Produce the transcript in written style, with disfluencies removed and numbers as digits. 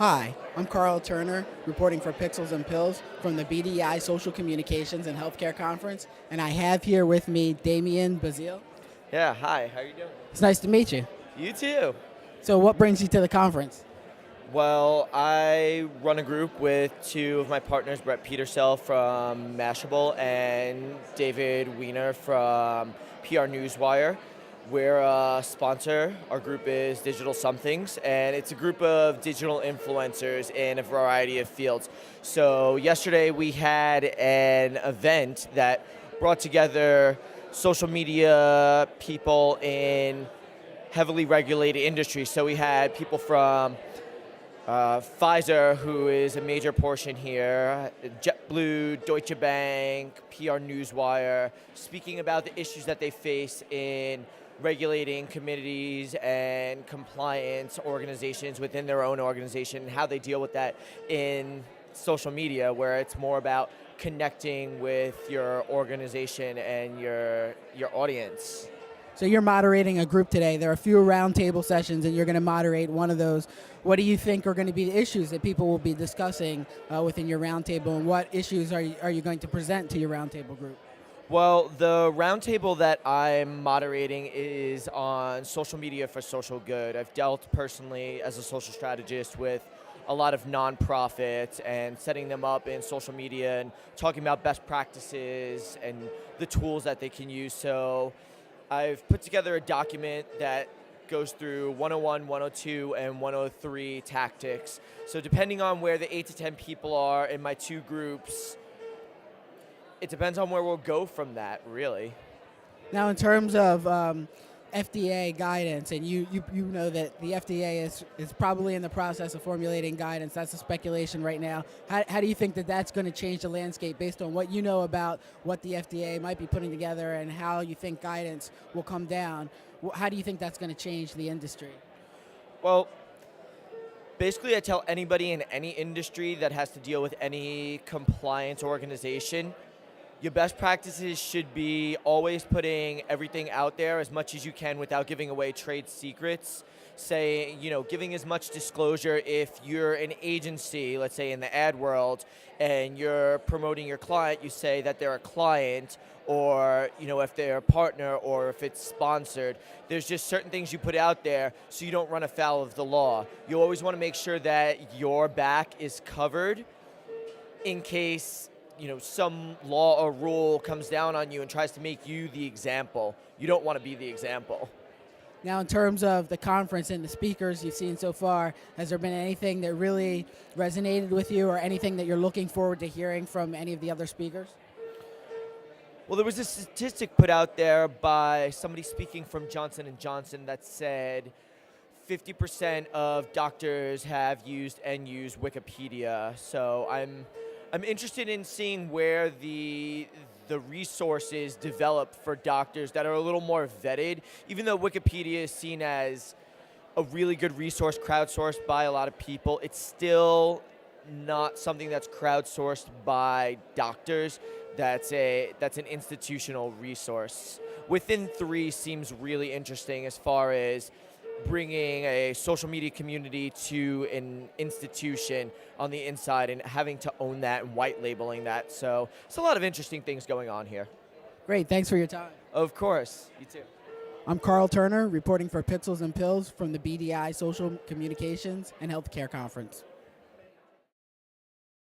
Hi, I'm Carl Turner, reporting for Pixels and Pills from the BDI Social Communications and Healthcare Conference, and I have here with me Damien Basile. Yeah, hi, how you doing? It's nice to meet you. You too. So what brings you to the conference? Well, I run a group with two of my partners, Brett Petersell from Mashable and David Weiner from PR Newswire. We're a sponsor. Our group is Digital Somethings, and it's a group of digital influencers in a variety of fields. So yesterday we had an event that brought together social media people in heavily regulated industries. So we had people from Pfizer, who is a major portion here, JetBlue, Deutsche Bank, PR Newswire, speaking about the issues that they face in regulating committees and compliance organizations within their own organization, and how they deal with that in social media, where it's more about connecting with your organization and your audience. So you're moderating a group today. There are a few roundtable sessions, and you're going to moderate one of those. What do you think are going to be the issues that people will be discussing within your roundtable, and what issues are you going to present to your roundtable group? Well, the roundtable that I'm moderating is on social media for social good. I've dealt personally as a social strategist with a lot of nonprofits and setting them up in social media and talking about best practices and the tools that they can use. So I've put together a document that goes through 101, 102, and 103 tactics. So depending on where the 8 to 10 people are in my two groups, it depends on where we'll go from that, really. Now, in terms of FDA guidance, and you know that the FDA is probably in the process of formulating guidance. That's a speculation right now. How do you think that that's going to change the landscape based on what you know about what the FDA might be putting together and how you think guidance will come down? How do you think that's going to change the industry? Well, basically I tell anybody in any industry that has to deal with any compliance organization, your best practices should be always putting everything out there as much as you can without giving away trade secrets. Say, giving as much disclosure if you're an agency, let's say in the ad world, and you're promoting your client, you say that they're a client, or if they're a partner, or if it's sponsored. There's just certain things you put out there so you don't run afoul of the law. You always want to make sure that your back is covered in case some law or rule comes down on you and tries to make you the example. You don't want to be the example. Now, in terms of the conference and the speakers you've seen so far, has there been anything that really resonated with you or anything that you're looking forward to hearing from any of the other speakers? Well, there was a statistic put out there by somebody speaking from Johnson & Johnson that said 50% of doctors have used and use Wikipedia. So I'm interested in seeing where the resources develop for doctors that are a little more vetted. Even though Wikipedia is seen as a really good resource crowdsourced by a lot of people, it's still not something that's crowdsourced by doctors. That's an institutional resource. Within 3 seems really interesting as far as bringing a social media community to an institution on the inside and having to own that and white labeling that. So it's a lot of interesting things going on here. Great, thanks for your time. Of course, you too. I'm Carl Turner, reporting for Pixels and Pills from the BDI Social Communications and Healthcare Conference.